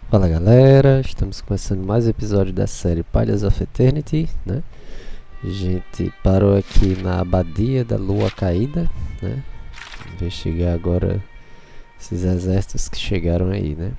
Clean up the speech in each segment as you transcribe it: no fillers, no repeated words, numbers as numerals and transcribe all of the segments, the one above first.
Fala galera, estamos começando mais um episódio da série Palhas of Eternity, né? A gente parou aqui na Abadia da Lua Caída, né? Investigar agora esses exércitos que chegaram aí, né?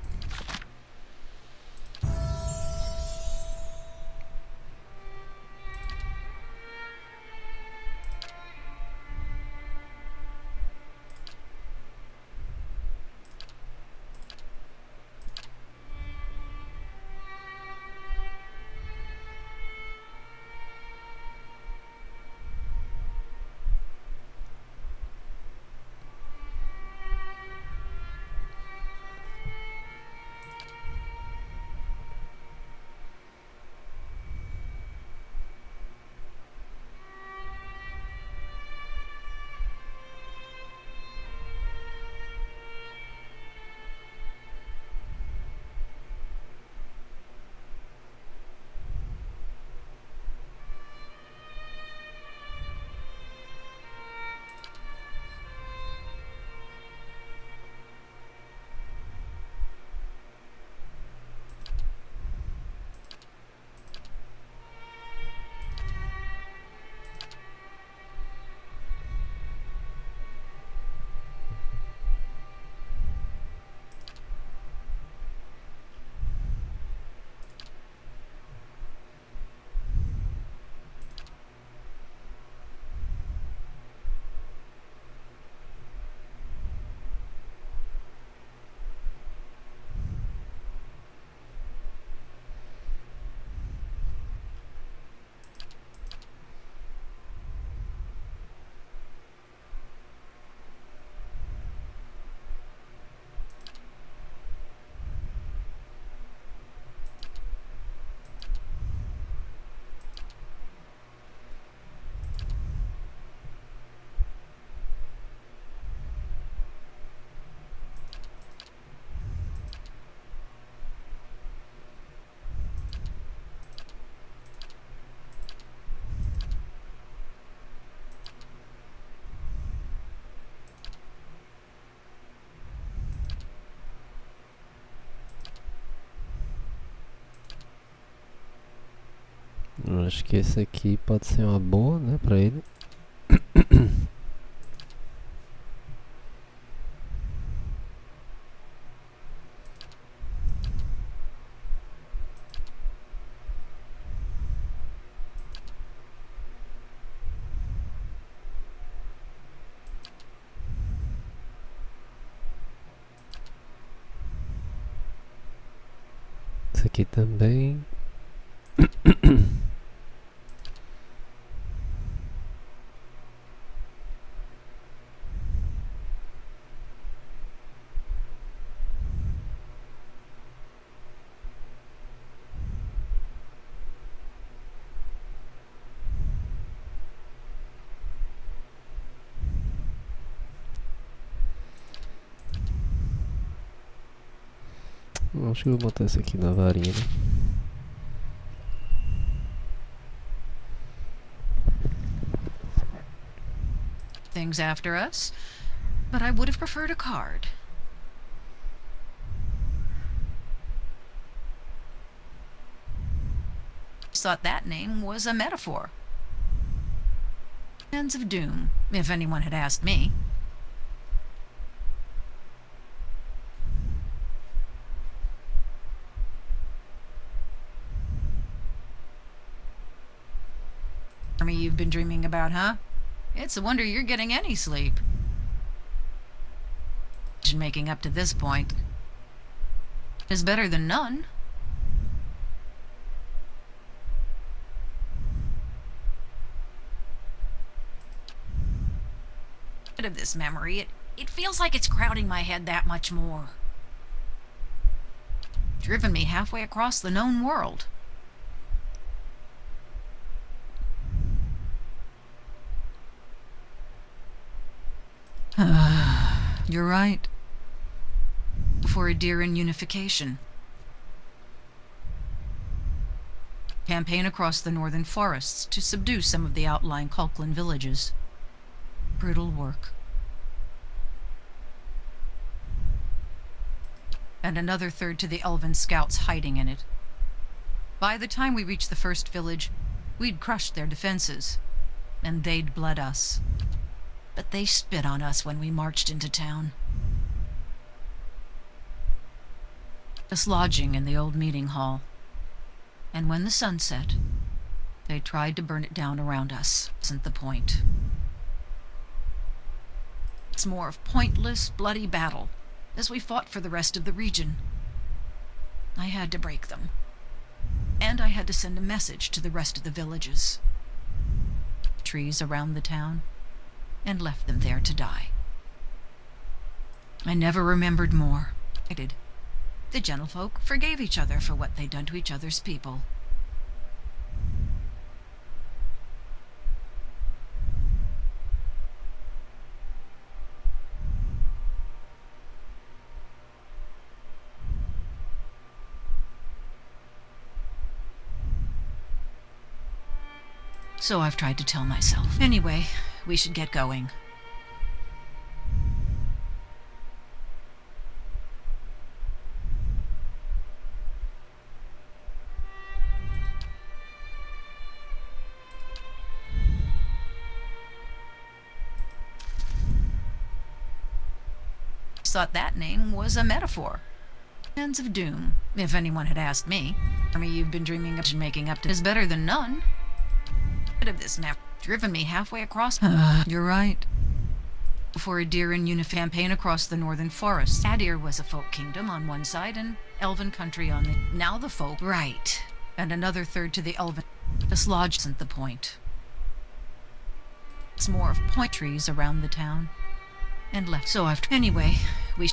Eu acho que esse aqui pode ser uma boa, né, pra ele. Esse aqui também. Acho que eu vou botar esse aqui na varinha, né? Things after us, but I would have preferred a card. Thought that name was a metaphor. Hands of Doom, if anyone had asked me. Army you've been dreaming about, huh? It's a wonder you're getting any sleep. Making up to this point is better than none. Of this memory, it feels like it's crowding my head that much more. Driven me halfway across the known world. You're right. For a Diran unification. Campaign across the northern forests to subdue some of the outlying Kalklan villages. Brutal work. and another third to the elven scouts hiding in it. By the time we reached the first village, we'd crushed their defenses, and they'd bled us. But they spit on us when we marched into town. Us lodging in the old meeting hall. And when the sun set, they tried to burn it down around us. Isn't the point. It's more of pointless, bloody battle, as we fought for the rest of the region. I had to break them. And I had to send a message to the rest of the villages. Trees around the town, and left them there to die. I never remembered more. I did. The gentlefolk forgave each other for what they'd done to each other's people. So I've tried to tell myself. Anyway, we should get going. Thought that name was a metaphor. Hands of doom, if anyone had asked me. Army you've been dreaming of making up to is better than none. Of this map driven me halfway across. You're right. For a deer and unif campaign across the northern forests. Adir was a folk kingdom on one side and elven country on the. Now the folk. Right. And another third to the elven. This lodge isn't the point. It's more of point trees around the town. And left. So I've. Anyway, we.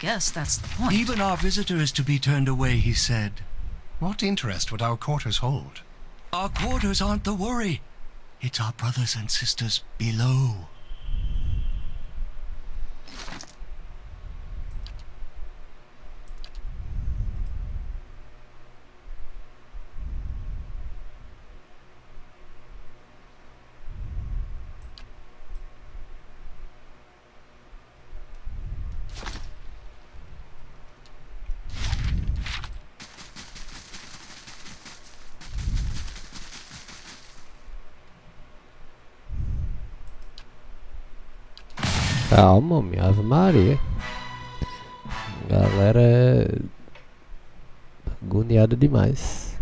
Guess that's the point. Even our visitor is to be turned away, he said. What interest would our quarters hold? Our quarters aren't the worry. It's our brothers and sisters below. Calma, minha Ave Maria. Galera é agoniada demais.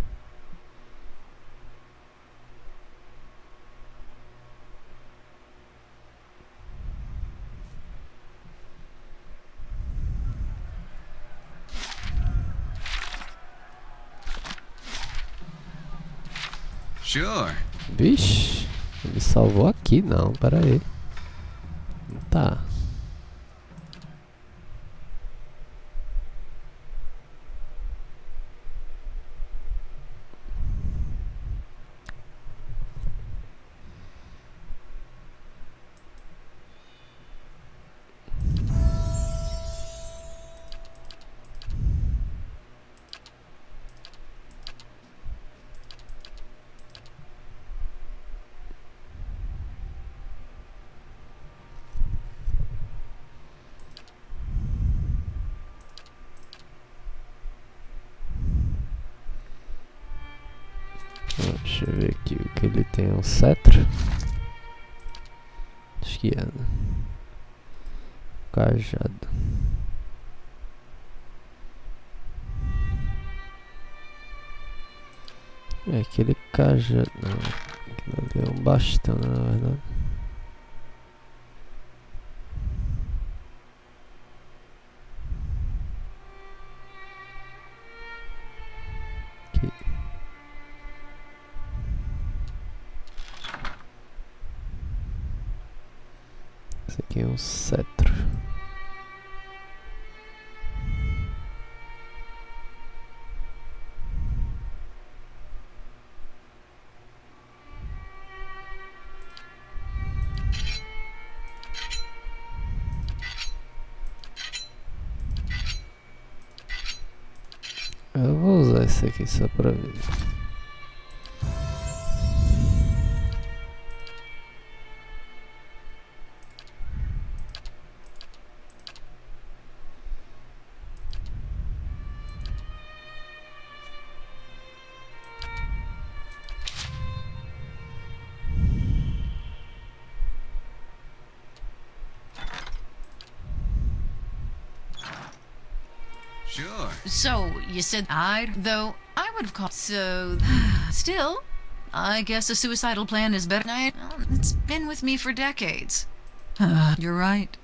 Sure. Vixe, me salvou aqui não, pera aí. Tá. Deixa eu ver aqui o que ele tem. Um cetro. Acho que é, né? Cajado. É aquele cajado. Não, aquilo ali é um bastão, né, na verdade. Aqui. Esse aqui é um cetro. Eu vou usar esse aqui só pra ver. Sure. So, you said though I would have called. So, still, I guess a suicidal plan is better. It's been with me for decades. You're right.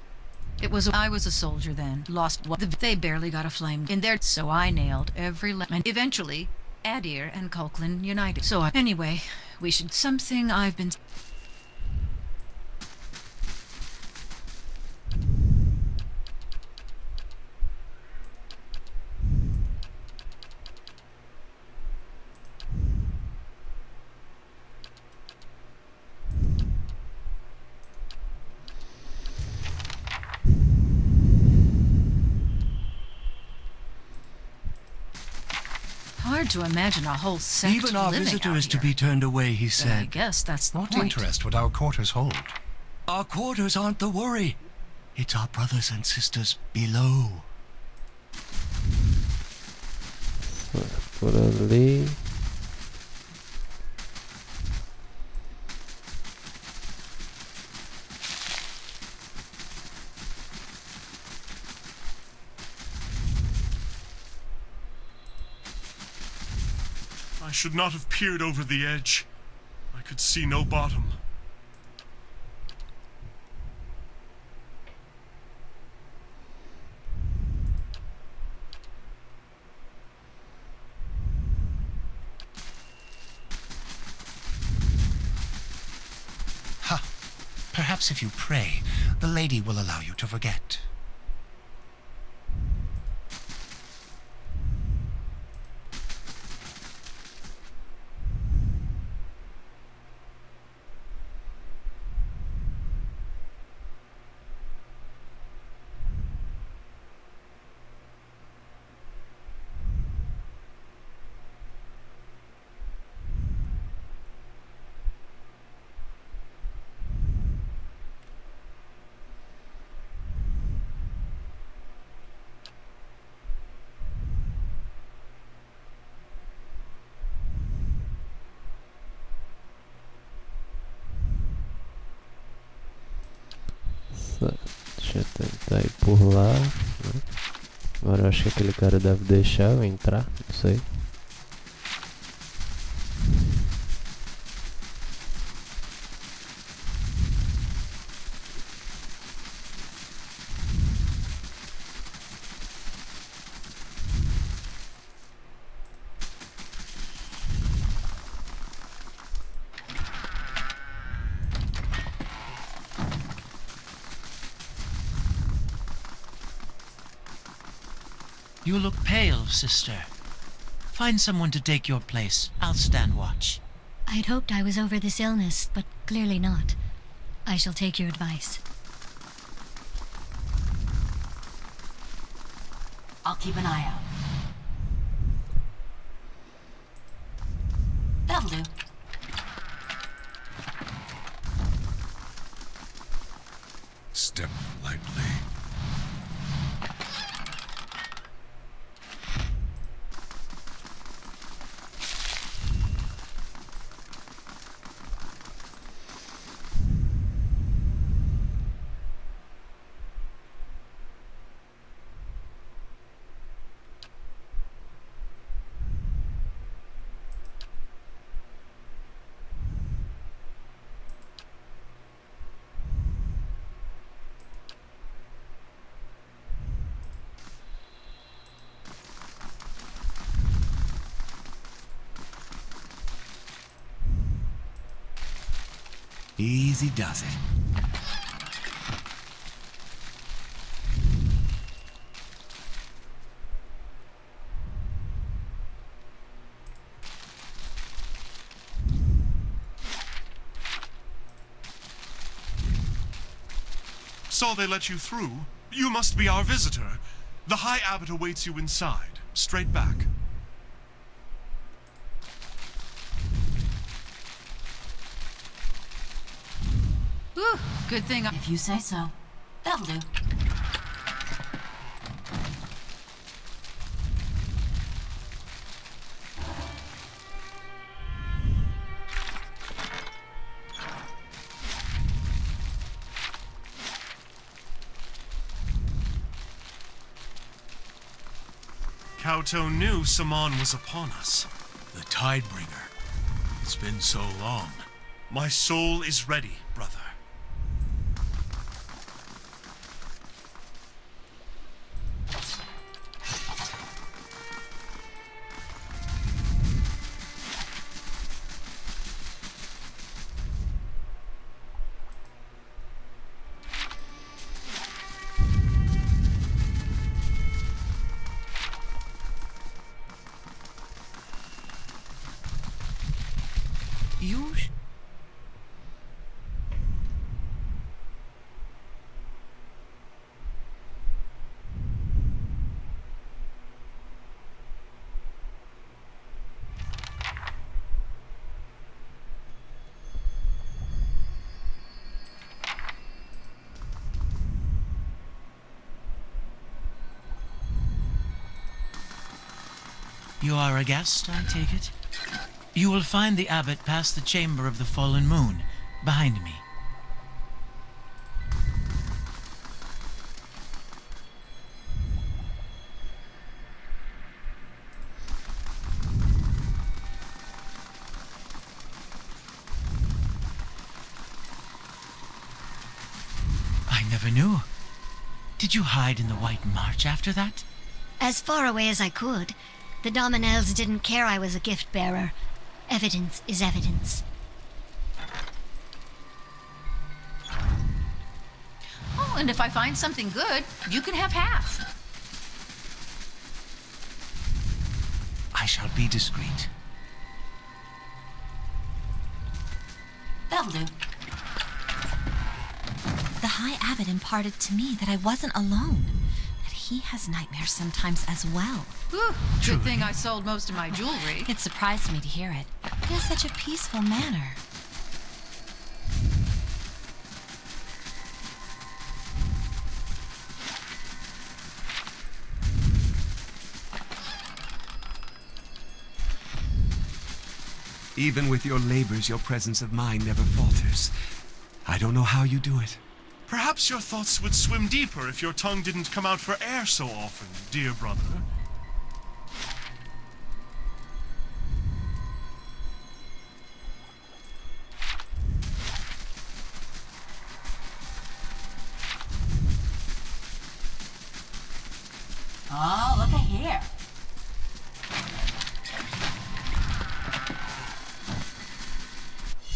I was a soldier then. Lost what? They barely got a flame in there, so I nailed every and eventually, Adir and Culklin united. So, anyway, we should. Something I've been. Hard to imagine a whole sect Even our living visitor out is to here. be turned away, he I said. guess that's the What point. interest would our quarters hold? Our quarters aren't the worry. It's our brothers and sisters below. Por ali. I should not have peered over the edge. I could see no bottom. Ha! Perhaps if you pray, the lady will allow you to forget. Deixa eu tentar ir por lá, né? Agora eu acho que aquele cara deve deixar eu entrar, não sei. You look pale, sister. Find someone to take your place. I'll stand watch. I'd hoped I was over this illness, but clearly not. I shall take your advice. I'll keep an eye out. That'll do. Step lightly. Easy does it. Saw they let you through. You must be our visitor. The High Abbot awaits you inside. Straight back. Whew, good thing If you say so. That'll do. Kauto knew Saman was upon us. The Tidebringer. It's been so long. My soul is ready, brother. Już? You are a guest, I take it? You will find the abbot past the chamber of the fallen moon, behind me. I never knew. Did you hide in the White March after that? As far away as I could. The Dominels didn't care I was a gift bearer. Evidence is evidence. Oh, and if I find something good, you can have half. I shall be discreet. That'll do. The High Abbot imparted to me that I wasn't alone. That he has nightmares sometimes as well. Whew, good thing I sold most of my jewelry. It surprised me to hear it. He has such a peaceful manner. Even with your labors, your presence of mind never falters. I don't know how you do it. Perhaps your thoughts would swim deeper if your tongue didn't come out for air so often, dear brother. Oh, look at here.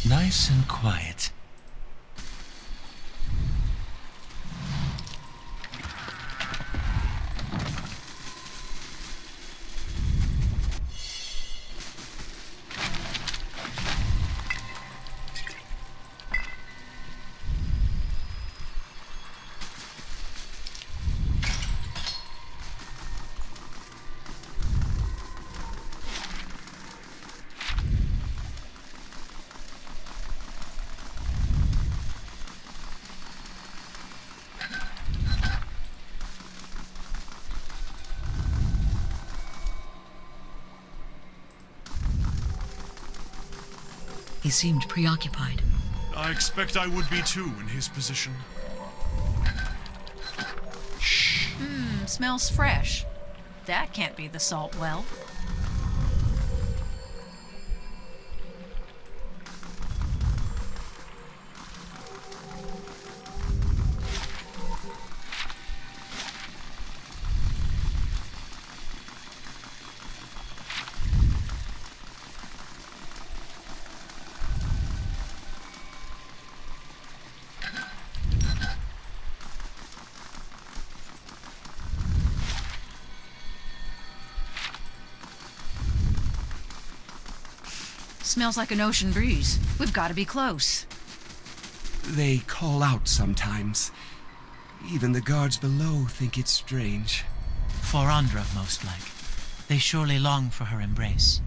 Nice and quiet. He seemed preoccupied. I expect I would be too in his position. Smells fresh. That can't be the salt well. Smells like an ocean breeze. We've got to be close. They call out sometimes. Even the guards below think it's strange. For Andra, most like. They surely long for her embrace.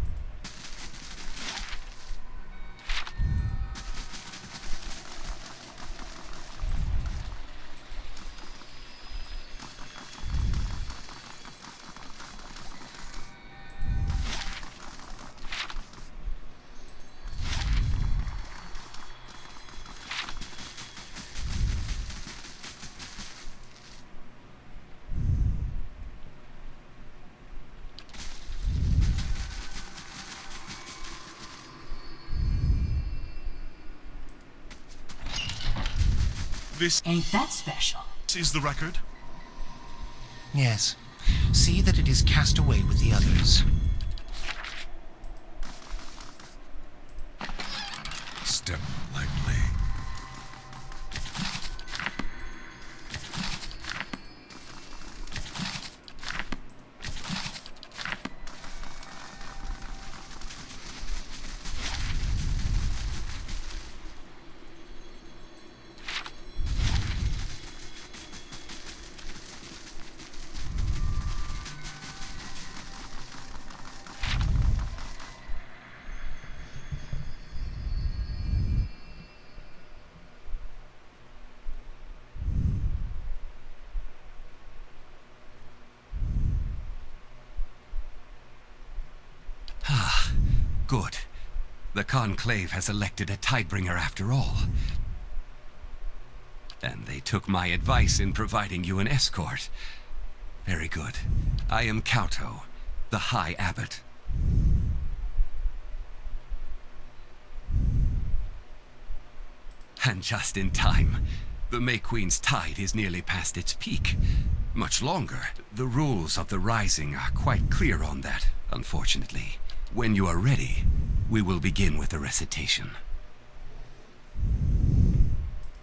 This Ain't that special? is the record. Yes. See that it is cast away with the others. Step lightly. Good. The Conclave has elected a Tidebringer after all. And they took my advice in providing you an escort. Very good. I am Kauto, the High Abbot. And just in time. The May Queen's tide is nearly past its peak. Much longer. The rules of the Rising are quite clear on that, unfortunately. When you are ready, we will begin with the recitation.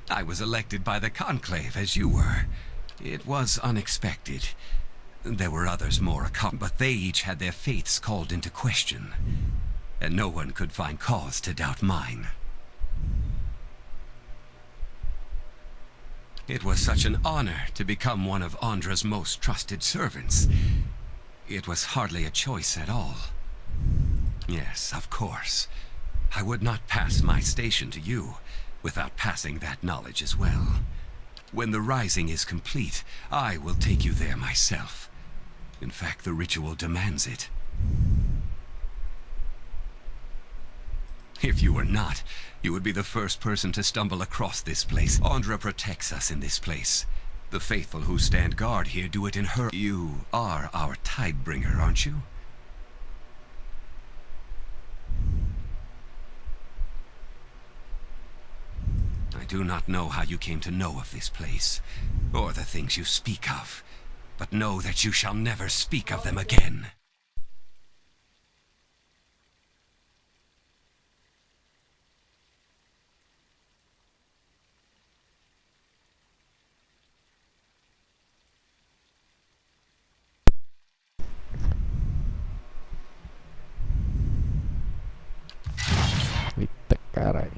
I was elected by the Conclave, as you were. It was unexpected. There were others more but they each had their faiths called into question, and no one could find cause to doubt mine. It was such an honor to become one of Andra's most trusted servants. It was hardly a choice at all. Yes, of course. I would not pass my station to you without passing that knowledge as well. When the Rising is complete, I will take you there myself. In fact, the ritual demands it. If you were not, you would be the first person to stumble across this place. Andra protects us in this place. The faithful who stand guard here do it in her. You are our Tidebringer, aren't you? I do not know how you came to know of this place, or the things you speak of, but know that you shall never speak of them again. Eita caralho.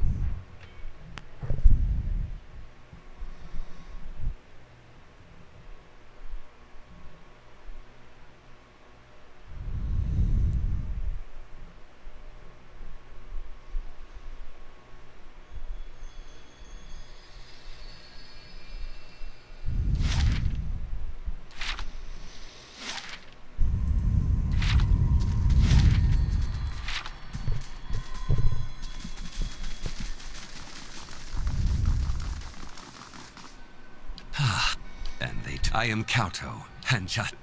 I am Kauto, and just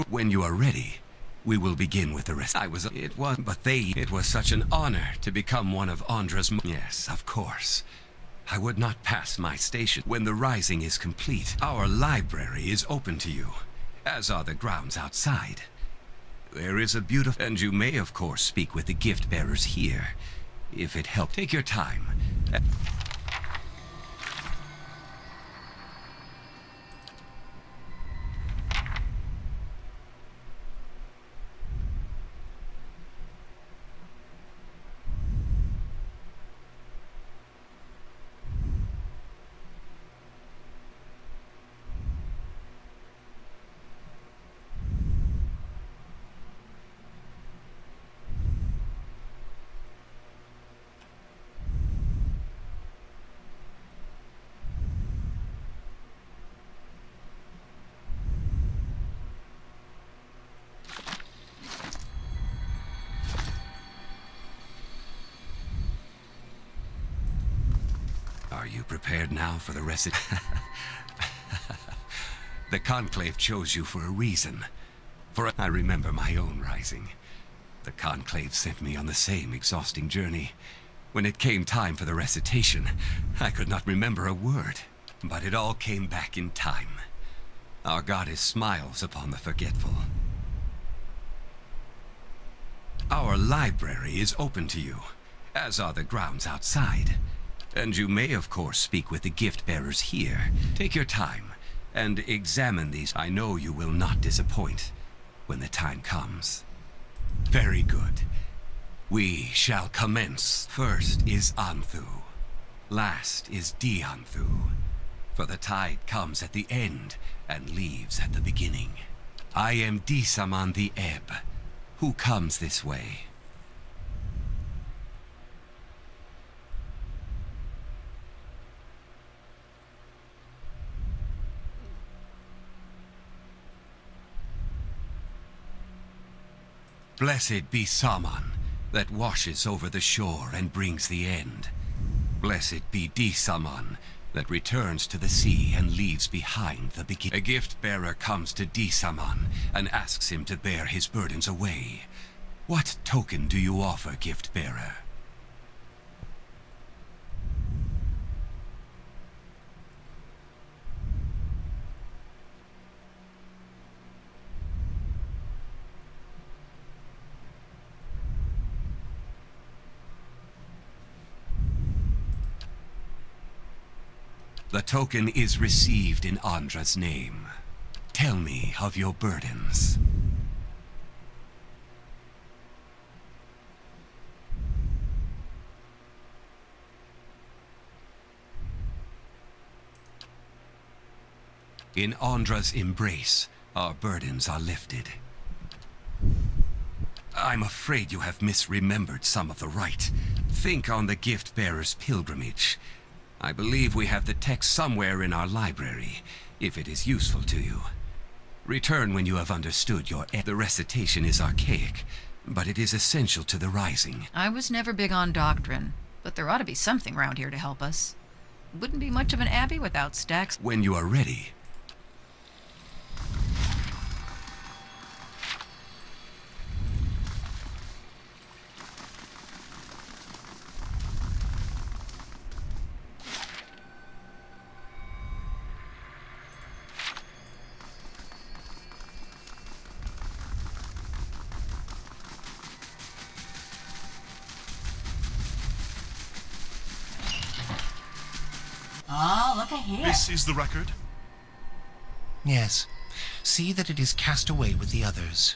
when you are ready, we will begin with the rest. It was such an honor to become one of Andra's. Yes, of course. I would not pass my station. When the Rising is complete, our library is open to you, as are the grounds outside. There is a beautiful, and you may of course speak with the gift bearers here, if it helps. Take your time. Are you prepared now for the rest? The Conclave chose you for a reason. For I remember my own rising. The Conclave sent me on the same exhausting journey. When it came time for the recitation, I could not remember a word. But it all came back in time. Our goddess smiles upon the forgetful. Our library is open to you, as are the grounds outside. And you may, of course, speak with the gift bearers here. Take your time and examine these. I know you will not disappoint when the time comes. Very good. We shall commence. First is Anthu. Last is Dianthu. For the tide comes at the end and leaves at the beginning. I am Disaman the Ebb. Who comes this way? Blessed be Saman, that washes over the shore and brings the end. Blessed be Disaman, that returns to the sea and leaves behind the beginning. A gift bearer comes to Disaman and asks him to bear his burdens away. What token do you offer, gift bearer? The token is received in Andra's name. Tell me of your burdens. In Andra's embrace, our burdens are lifted. I'm afraid you have misremembered some of the rite. Think on the gift bearer's pilgrimage. I believe we have the text somewhere in our library, if it is useful to you. Return when you have understood your... The recitation is archaic, but it is essential to the rising. I was never big on doctrine, but there ought to be something around here to help us. Wouldn't be much of an abbey without stacks. When you are ready. Oh, look ahead. This is the record? Yes. See that it is cast away with the others.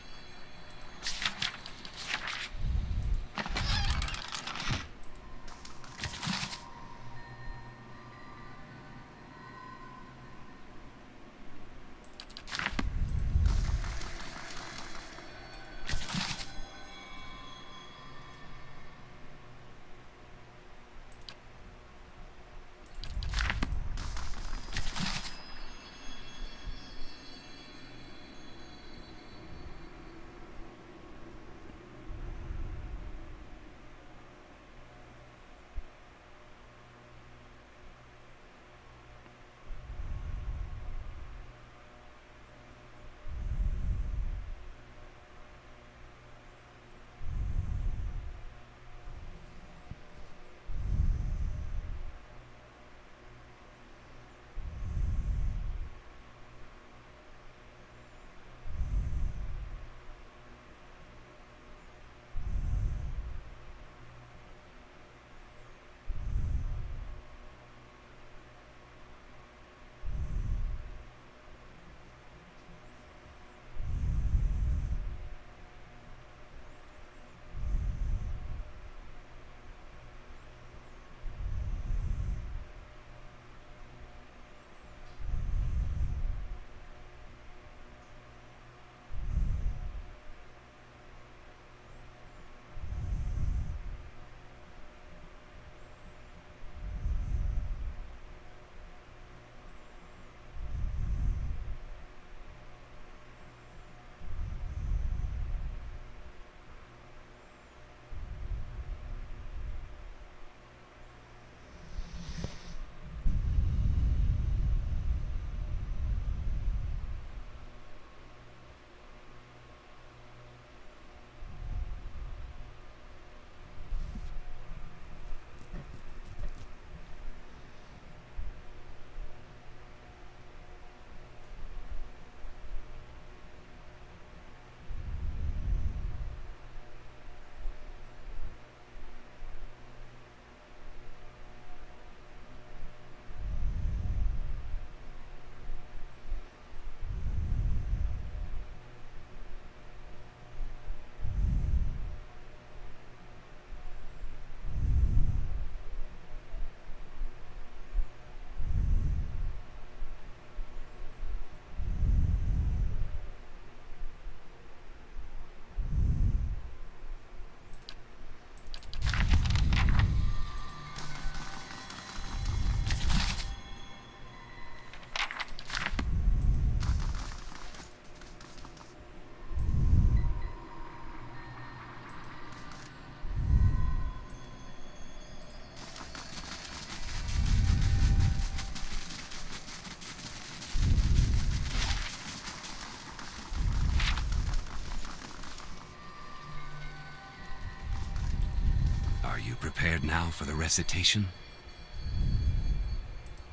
you prepared now for the recitation?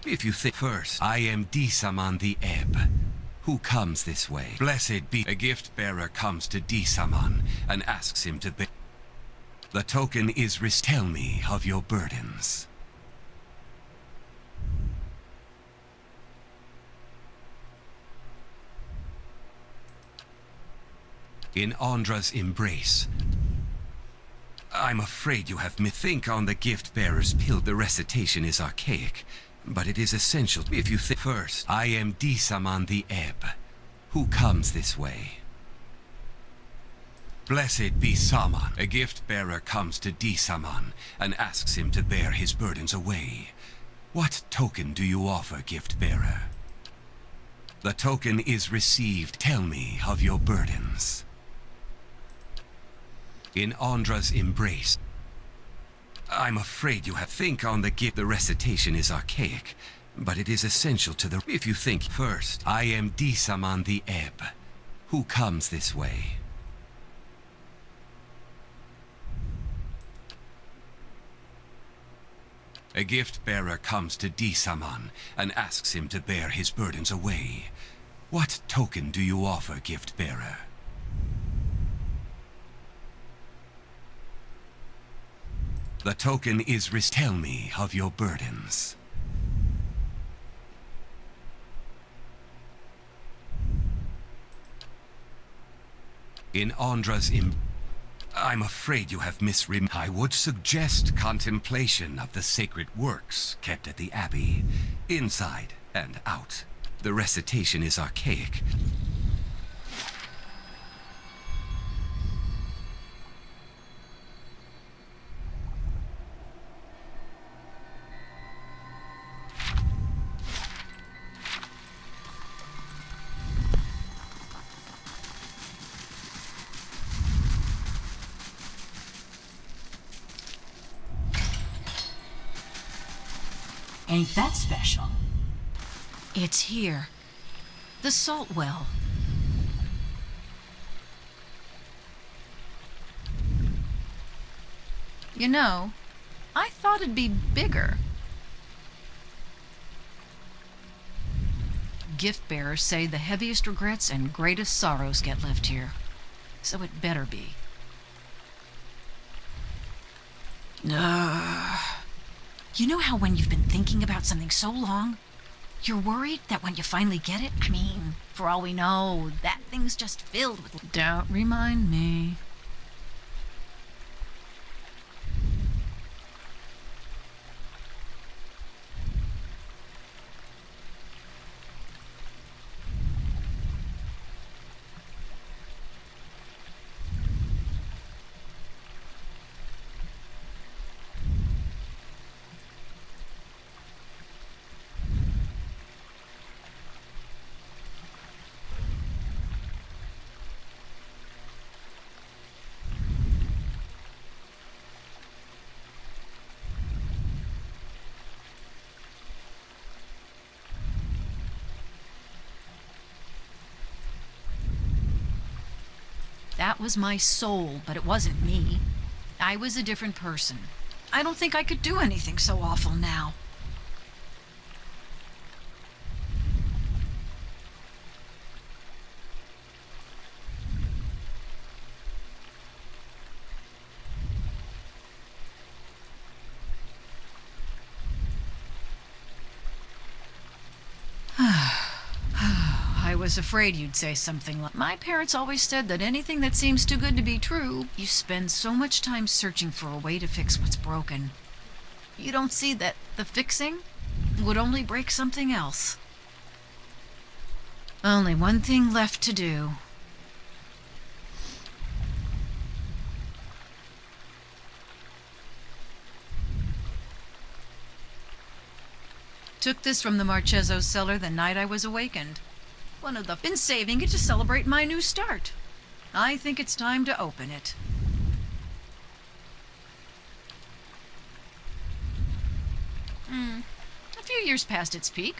If you think first, I am Disaman the Ebb, who comes this way. Blessed be. A gift bearer comes to Disaman and asks him to bear. The token is tell me of your burdens. In Andra's embrace. I'm afraid you have think on the gift bearer's pill. The recitation is archaic, but it is essential. If you think first, I am Disaman the Ebb, who comes this way. Blessed be Saman. A gift bearer comes to Disaman and asks him to bear his burdens away. What token do you offer, gift bearer? The token is received. Tell me of your burdens. In Andra's embrace. I'm afraid you have think on the gift. The recitation is archaic, but it is essential to the. If you think first, I am Disaman the Ebb, who comes this way. A gift bearer comes to Disaman and asks him to bear his burdens away. What token do you offer, gift bearer? The token is tell me of your burdens. In Andra's I'm afraid you have misremembered. I would suggest contemplation of the sacred works kept at the Abbey, inside and out. The recitation is archaic. Ain't that special? It's here. The salt well. You know, I thought it'd be bigger. Gift bearers say the heaviest regrets and greatest sorrows get left here. So it better be. You know how when you've been thinking about something so long, you're worried that when you finally get it, I mean, for all we know, that thing's just filled with. Don't remind me. That was my soul, but it wasn't me. I was a different person. I don't think I could do anything so awful now. I was afraid you'd say something like, my parents always said that anything that seems too good to be true, you spend so much time searching for a way to fix what's broken. You don't see that the fixing would only break something else. Only one thing left to do. Took this from the Marcheso's cellar the night I was awakened. One of the... Been saving it to celebrate my new start. I think it's time to open it. A few years past its peak.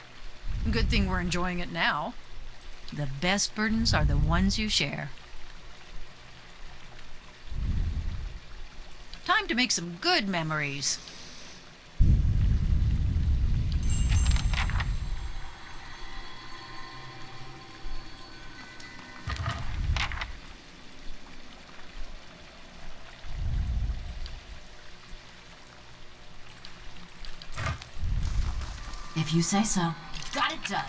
Good thing we're enjoying it now. The best burdens are the ones you share. Time Time to make some good memories. If you say so. Got it done.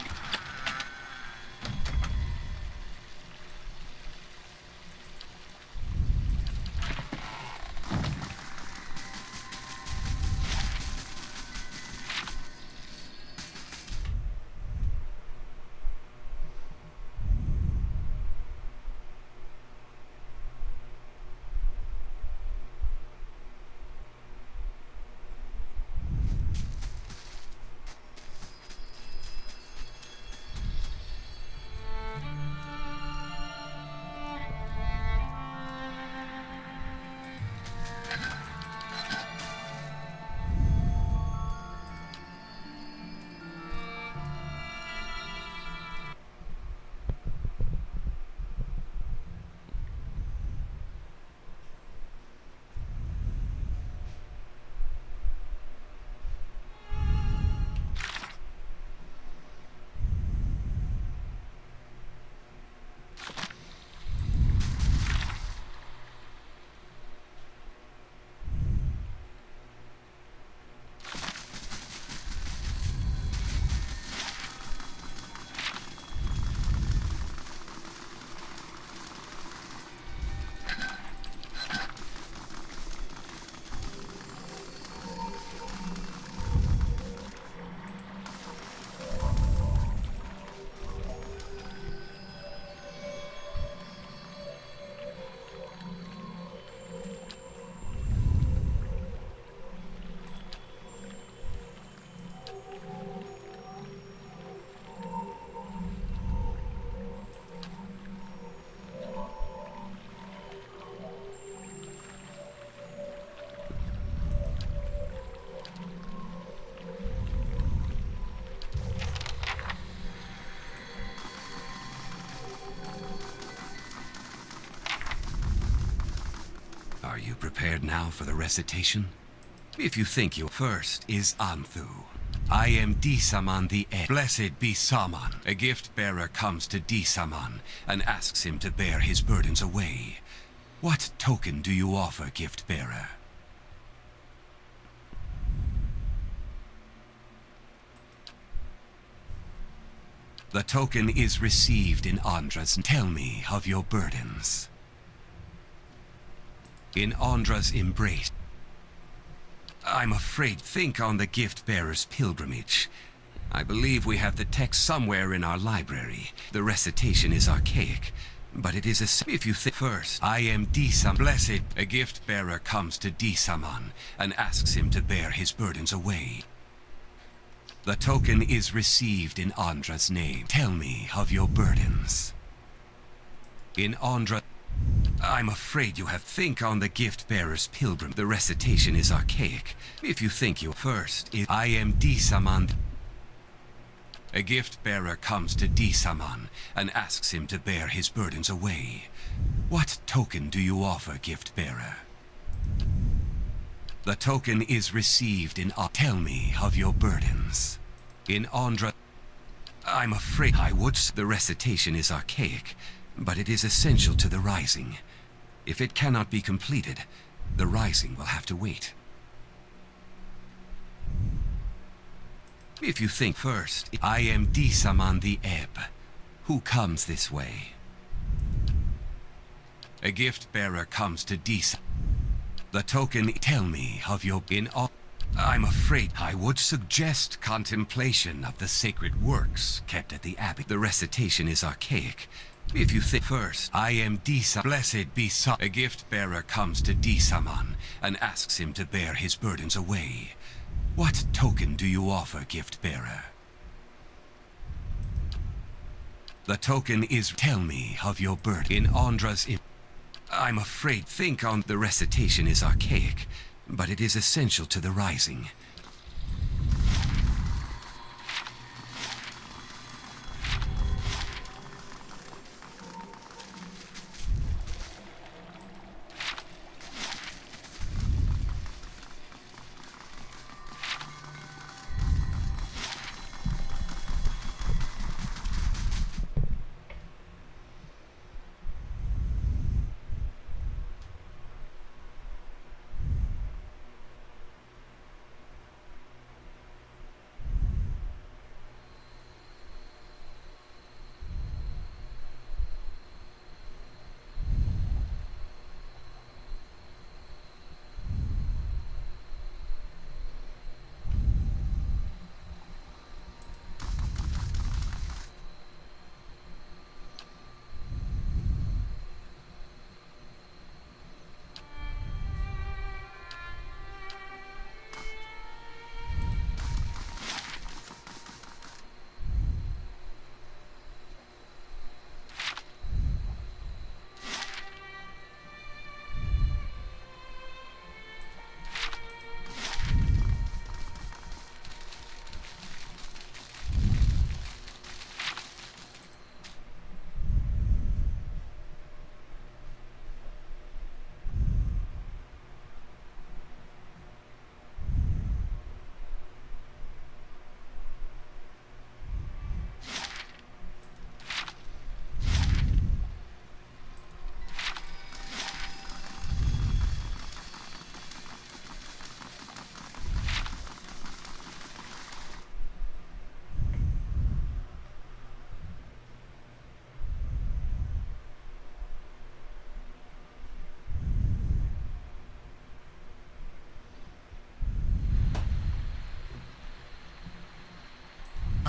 Are you prepared now for the recitation? If you think you first is Anthu. I am Disaman the Ed. Blessed be Saman. A gift bearer comes to Disaman and asks him to bear his burdens away. What token do you offer, gift bearer? The token is received in Andra's. Tell me of your burdens. In Andra's embrace. I'm afraid. Think on the gift-bearer's pilgrimage. I believe we have the text somewhere in our library. The recitation is archaic, but it is a... If you think first, I am Disam. Blessed, a gift-bearer comes to Disaman and asks him to bear his burdens away. The token is received in Andra's name. Tell me of your burdens. In Andra... I'm afraid you have... Think on the gift-bearer's pilgrim. The recitation is archaic. If you think you first, I am Disaman. A gift-bearer comes to Disaman and asks him to bear his burdens away. What token do you offer, gift-bearer? The token is received in... Tell me of your burdens. In Andra... I'm afraid I would... The recitation is archaic, but it is essential to the rising. If it cannot be completed, the rising will have to wait. If you think first, I am Disaman the Eb. Who comes this way? A gift-bearer comes to Dis. The token... Tell me of your... I'm afraid I would suggest contemplation of the sacred works kept at the abbey. The recitation is archaic. If you think first, I am Disa. Blessed be Sa. A gift-bearer comes to Disaman and asks him to bear his burdens away. What token do you offer, gift-bearer? The token is... Tell me of your burden. In Andra's... I'm afraid... Think on... The recitation is archaic, but it is essential to the rising.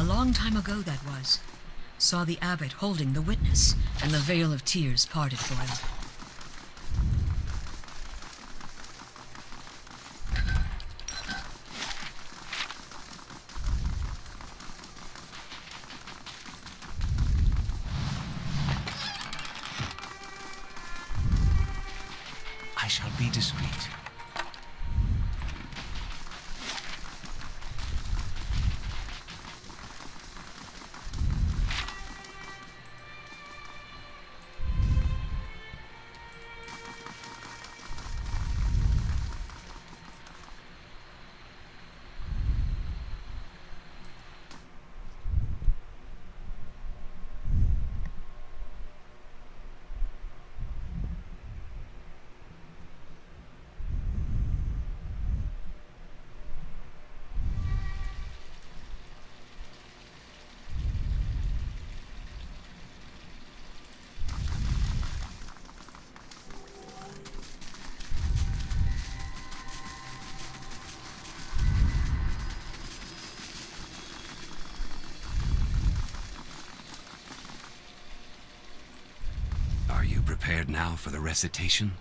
A long time ago that was. Saw the abbot holding the witness, and the veil of tears parted for him. I shall be discreet. Are you prepared now for the recitation?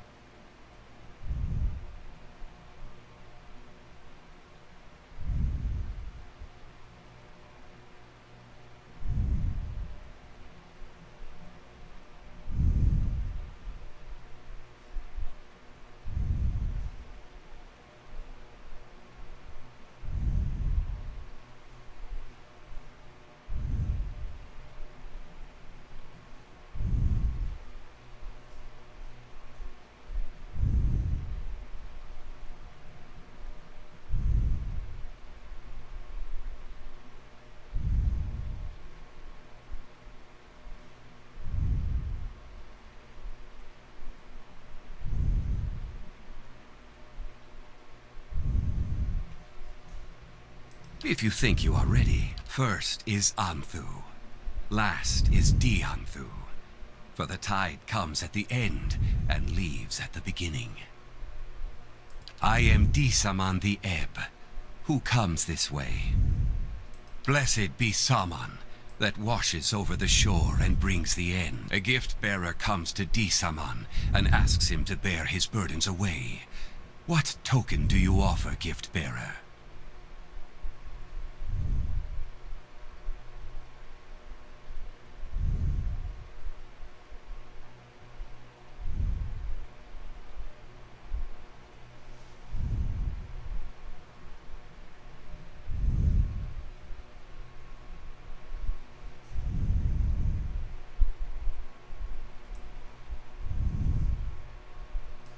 If you think you are ready, first is Anthu. Last is Dianthu. For the tide comes at the end and leaves at the beginning. I am Disaman the Ebb, who comes this way. Blessed be Saman, that washes over the shore and brings the end. A gift-bearer comes to Disaman and asks him to bear his burdens away. What token do you offer, gift-bearer?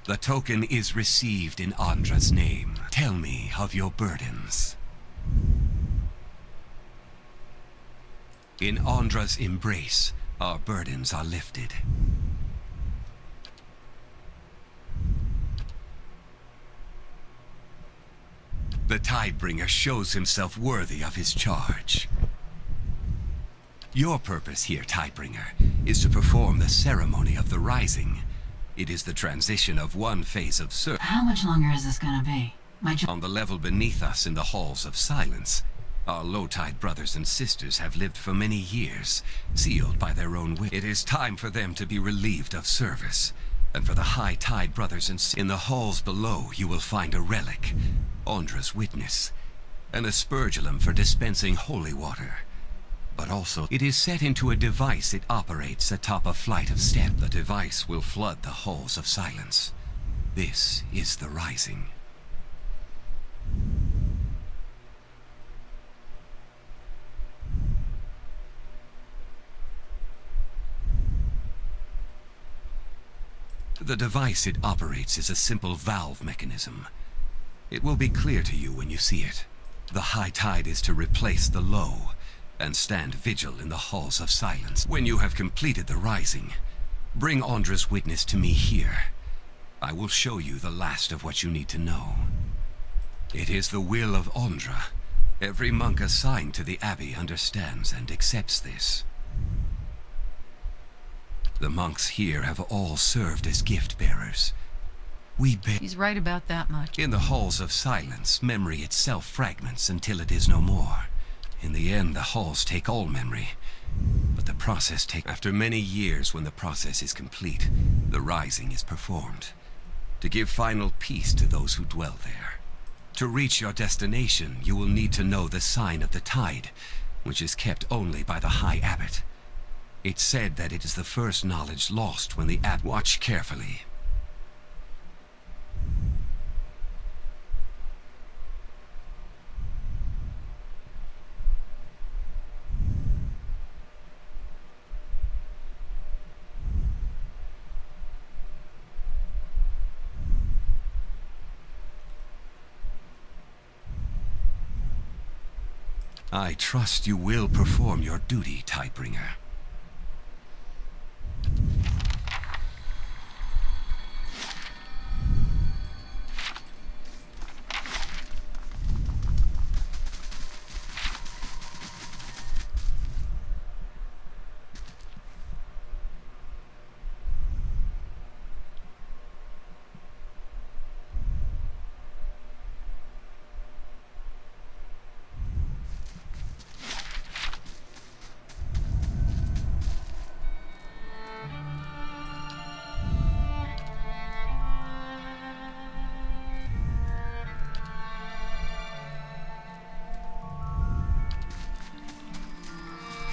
The token is received in Andra's name. Tell me of your burdens. In Andra's embrace, our burdens are lifted. The Tidebringer shows himself worthy of his charge. Your purpose here, Tidebringer, is to perform the ceremony of the rising. It is the transition of one phase of service. How much longer is this gonna be? On the level beneath us in the halls of silence, our low-tide brothers and sisters have lived for many years, sealed by their own will. It is time for them to be relieved of service, and for the high-tide brothers and sisters. In the halls below, you will find a relic, Andra's witness, and a spurgulum for dispensing holy water. But also, it is set into a device it operates atop a flight of steps. The device will flood the halls of silence. This is the rising. The device it operates is a simple valve mechanism. It will be clear to you when you see it. The high tide is to replace the low, and stand vigil in the halls of silence. When you have completed the rising, bring Andra's witness to me here. I will show you the last of what you need to know. It is the will of Andra. Every monk assigned to the abbey understands and accepts this. The monks here have all served as gift-bearers. He's right about that much. In the halls of silence, memory itself fragments until it is no more. In the end, the halls take all memory. But the process after many years, when the process is complete, the rising is performed. To give final peace to those who dwell there. To reach your destination, you will need to know the sign of the tide, which is kept only by the High Abbot. It's said that it is the first knowledge lost when the Abbot... Watch carefully. I trust you will perform your duty, Tidebringer.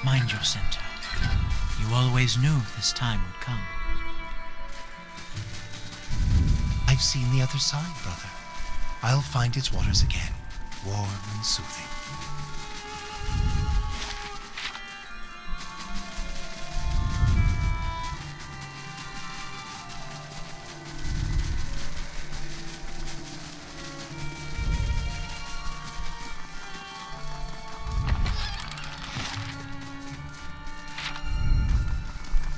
Mind your center. You always knew this time would come. I've seen the other side, brother. I'll find its waters again, warm and soothing.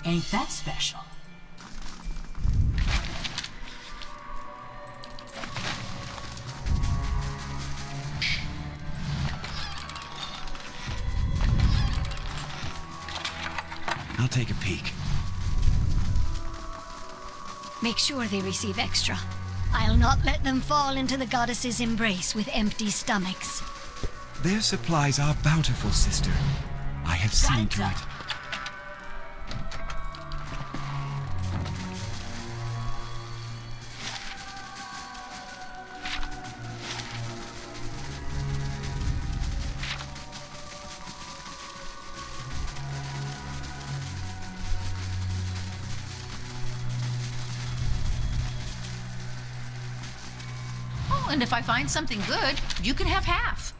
Ain't that special? I'll take a peek. Make sure they receive extra. I'll not let them fall into the goddess's embrace with empty stomachs. Their supplies are bountiful, sister. I have seen to it. Oh, and if I find something good, you can have half.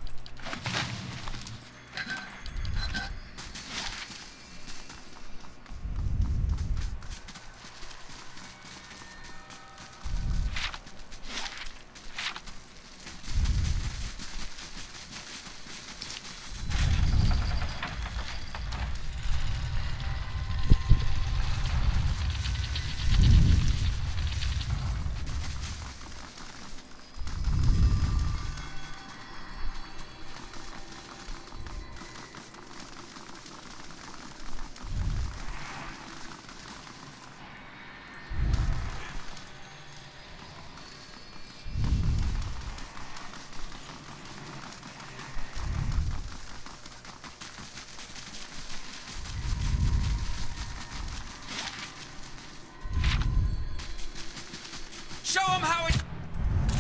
Show them how it's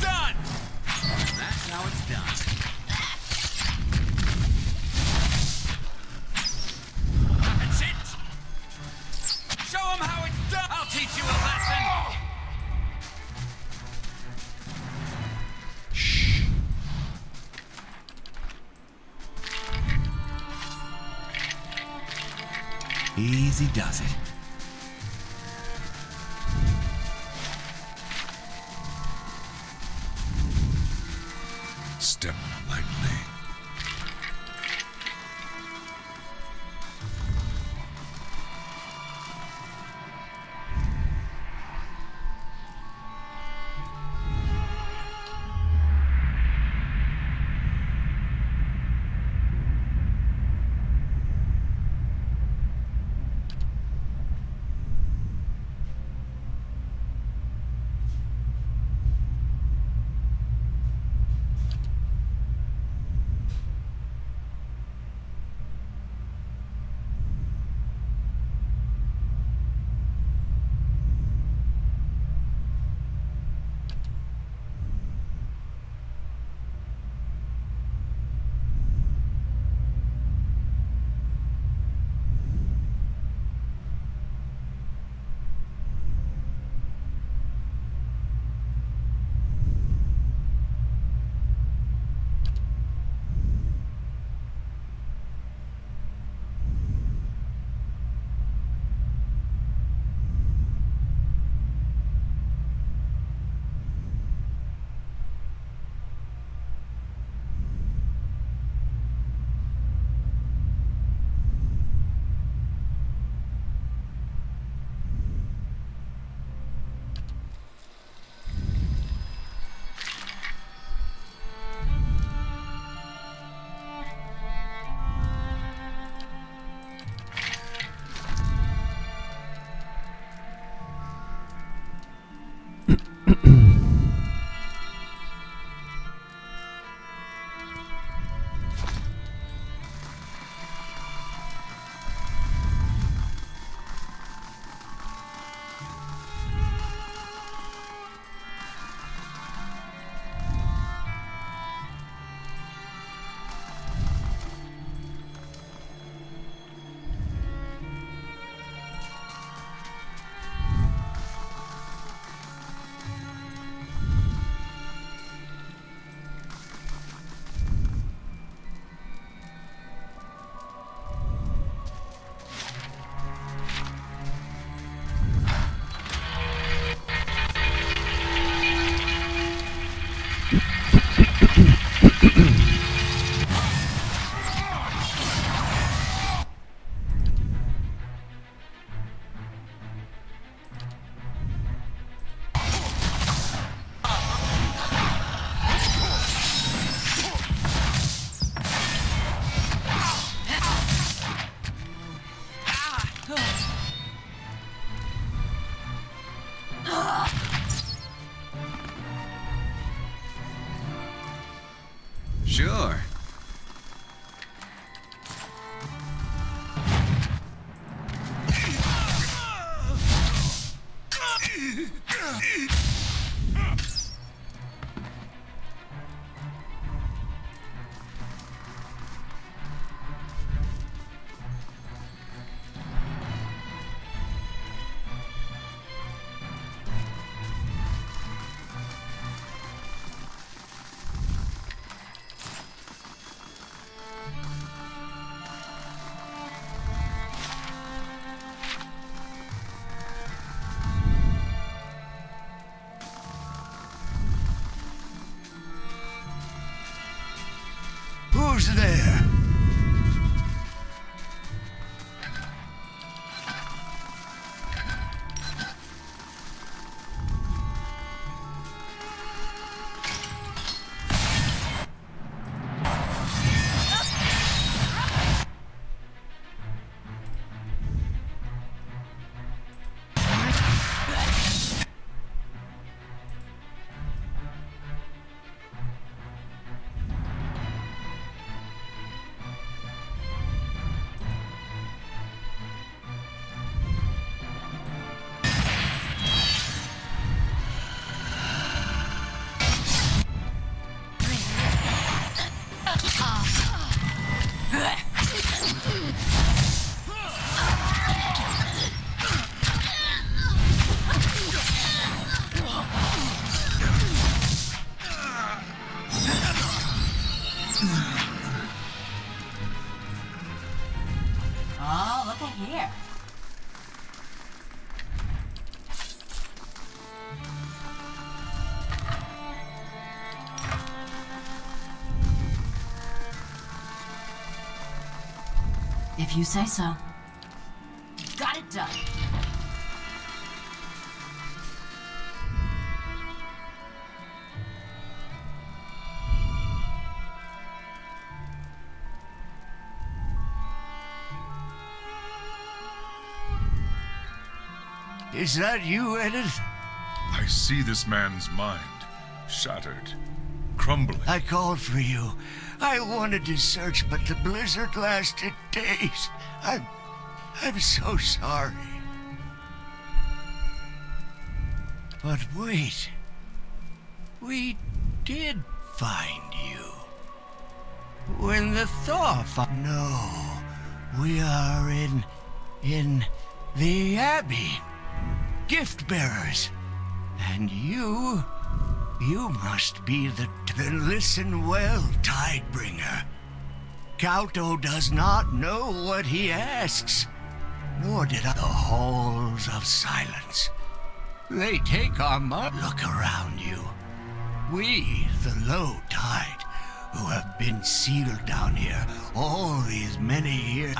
done! That's how it's done. That's it! Show them how it's done! I'll teach you a lesson! Shh. Easy does it. Step lightly. Sure. Who's there? Oh, look at here. If you say so. Got it done. Is that you, Edith? I see this man's mind. Shattered. Crumbling. I called for you. I wanted to search, but the blizzard lasted days. I'm so sorry. But wait. We did find you. When the thaw No. We are in the Abbey. Gift bearers. And you must be the... Then listen well, Tidebringer. Kauto does not know what he asks, nor did I. The halls of silence. They take our mark. Look around you. We, the low tide, who have been sealed down here all these many years.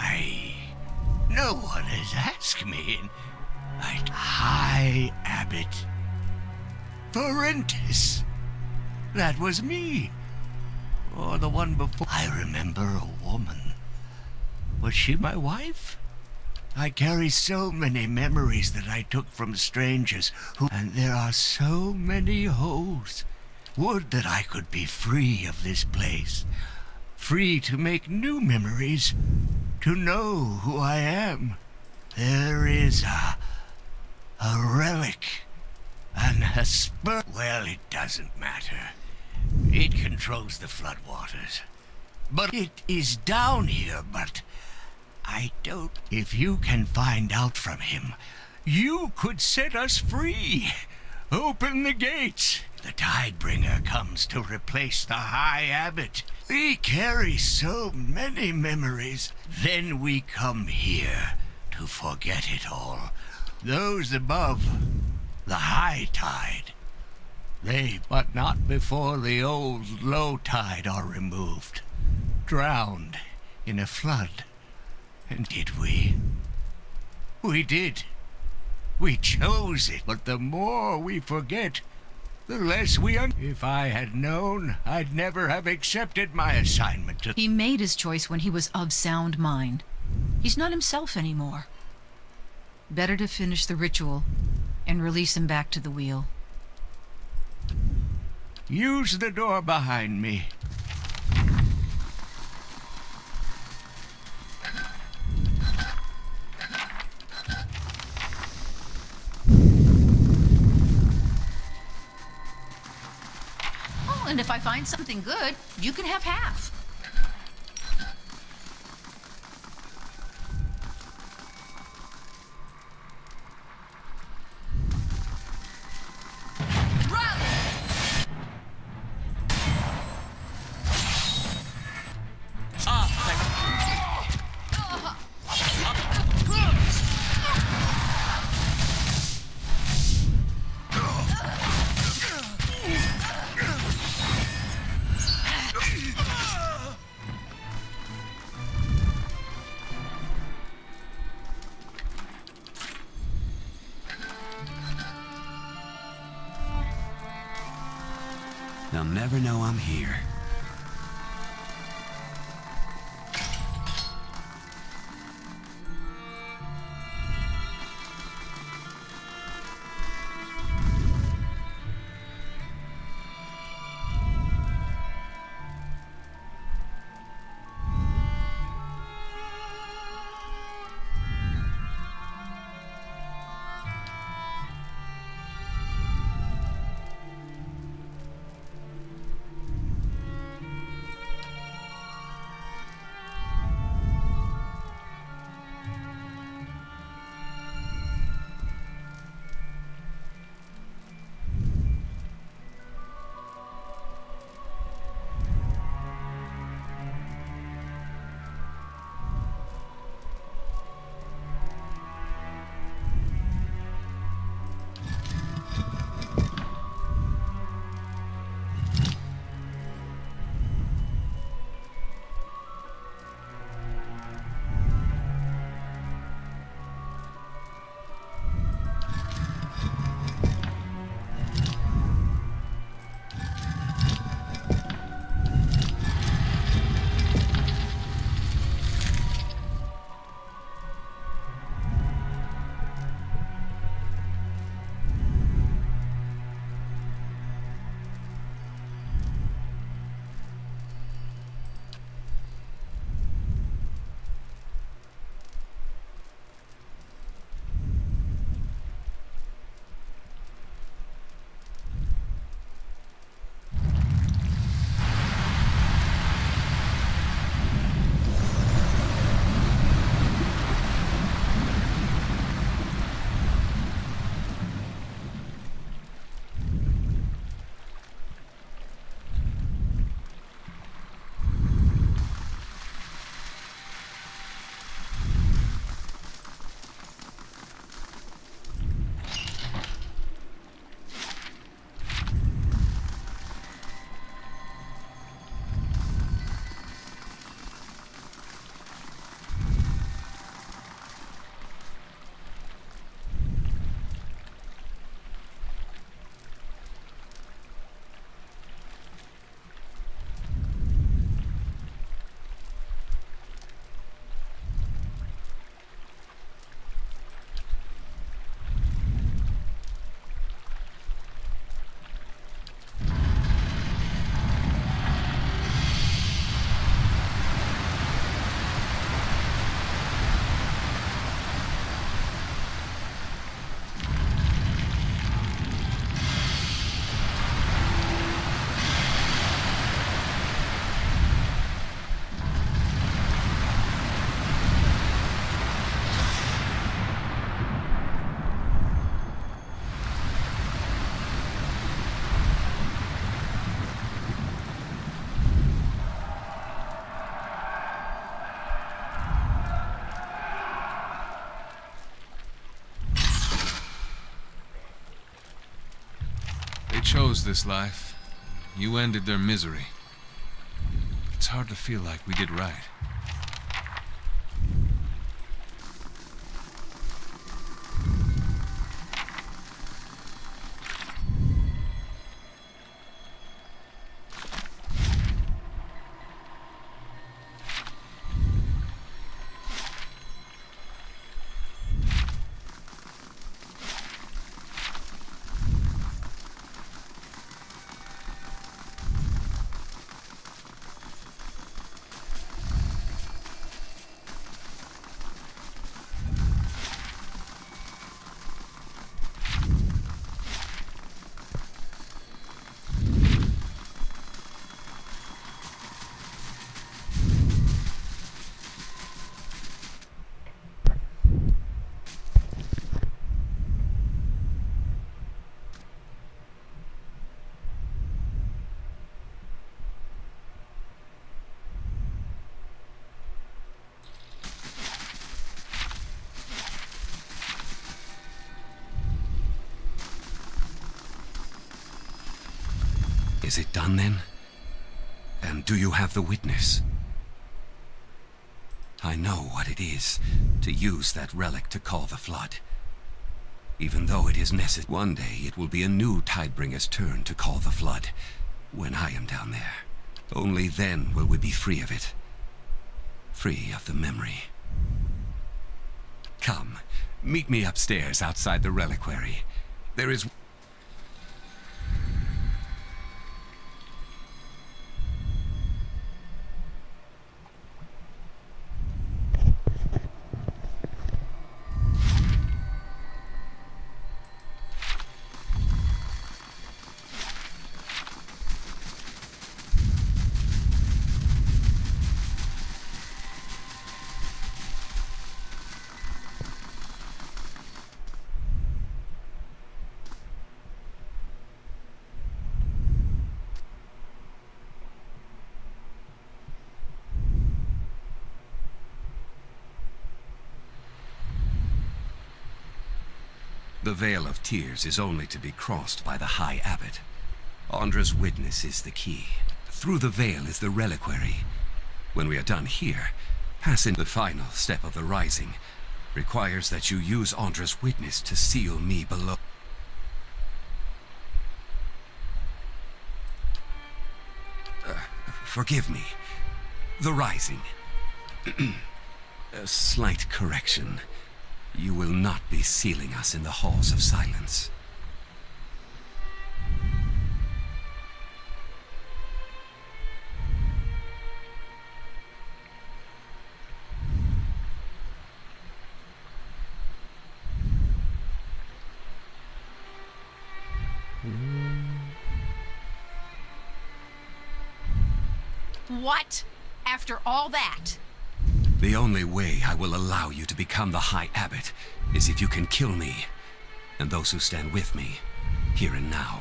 No one has asked me. High Abbot Ferentis. That was me. Or the one before. I remember a woman. Was she my wife? I carry so many memories that I took from strangers and there are so many holes. Would that I could be free of this place. Free to make new memories. To know who I am. There is a relic. A spur. Well, it doesn't matter. It controls the floodwaters. But it is down here, but I don't... If you can find out from him, you could set us free. Open the gates. The Tidebringer comes to replace the High Abbot. We carry so many memories. Then we come here to forget it all. Those above, the high tide. But not before the old low tide are removed. Drowned in a flood. And did we? We did. We chose it. But the more we forget, the less we If I had known, I'd never have accepted my assignment to... He made his choice when he was of sound mind. He's not himself anymore. Better to finish the ritual and release him back to the wheel. Use the door behind me. and if I find something good, you can have half. They'll never know I'm here. They chose this life. You ended their misery. It's hard to feel like we did right. Is it done then? And do you have the witness? I know what it is to use that relic to call the flood. Even though it is necessary, one day it will be a new Tidebringer's turn to call the flood, when I am down there. Only then will we be free of it. Free of the memory. Come, meet me upstairs outside the reliquary. There is... The Veil of Tears is only to be crossed by the High Abbot. Andra's witness is the key. Through the veil is the reliquary. When we are done here, passing the final step of the rising requires that you use Andra's witness to seal me below. Forgive me. The rising. A slight correction. You will not be sealing us in the halls of silence. What? After all that? The only way I will allow you to become the High Abbot is if you can kill me, and those who stand with me, here and now.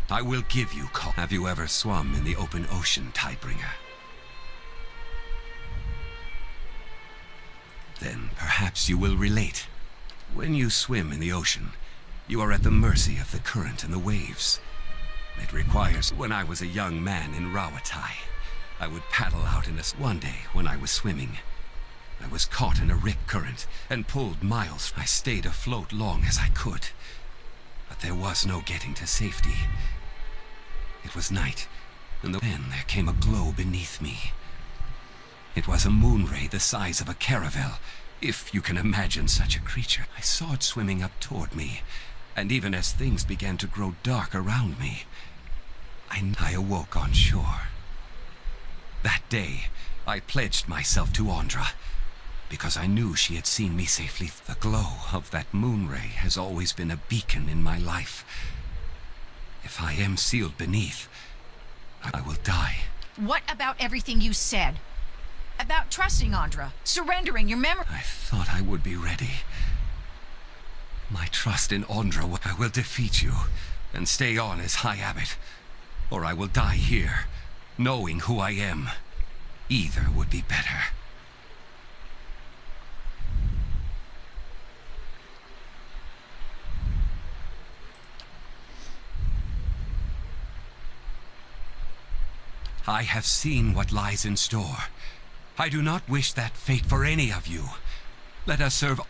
I will give you call. Have you ever swum in the open ocean, Tidebringer? Then perhaps you will relate. When you swim in the ocean, you are at the mercy of the current and the waves. It requires... When I was a young man in Rawatai, I would paddle out in a... One day, when I was swimming, I was caught in a rip current and pulled miles. I stayed afloat long as I could, but there was no getting to safety. It was night, and then there came a glow beneath me. It was a moon ray the size of a caravel, if you can imagine such a creature. I saw it swimming up toward me, and even as things began to grow dark around me, I awoke on shore. That day, I pledged myself to Andra, because I knew she had seen me safely. The glow of that moon ray has always been a beacon in my life. If I am sealed beneath, I will die. What about everything you said? About trusting Andra, surrendering your memory. I thought I would be ready. My trust in Andra. I will defeat you and stay on as High Abbot, or I will die here, knowing who I am. Either would be better. I have seen what lies in store. I do not wish that fate for any of you. Let us serve...